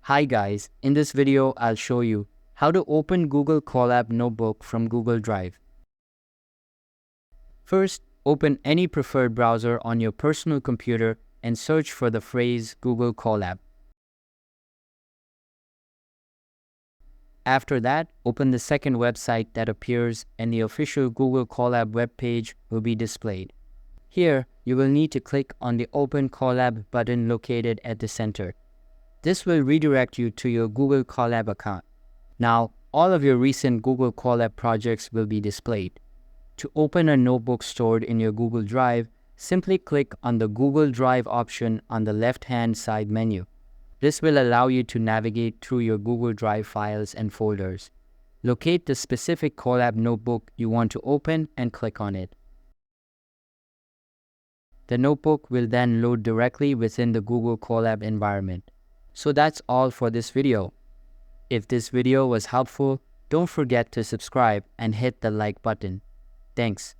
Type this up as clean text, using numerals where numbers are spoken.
Hi guys, in this video I'll show you how to open Google Colab Notebook from Google Drive. First, open any preferred browser on your personal computer and search for the phrase Google Colab. After that, open the second website that appears and the official Google Colab webpage will be displayed. Here, you will need to click on the Open Colab button located at the center. This will redirect you to your Google Colab account. Now, all of your recent Google Colab projects will be displayed. To open a notebook stored in your Google Drive, simply click on the Google Drive option on the left-hand side menu. This will allow you to navigate through your Google Drive files and folders. Locate the specific Colab notebook you want to open and click on it. The notebook will then load directly within the Google Colab environment. So that's all for this video. If this video was helpful, don't forget to subscribe and hit the like button. Thanks.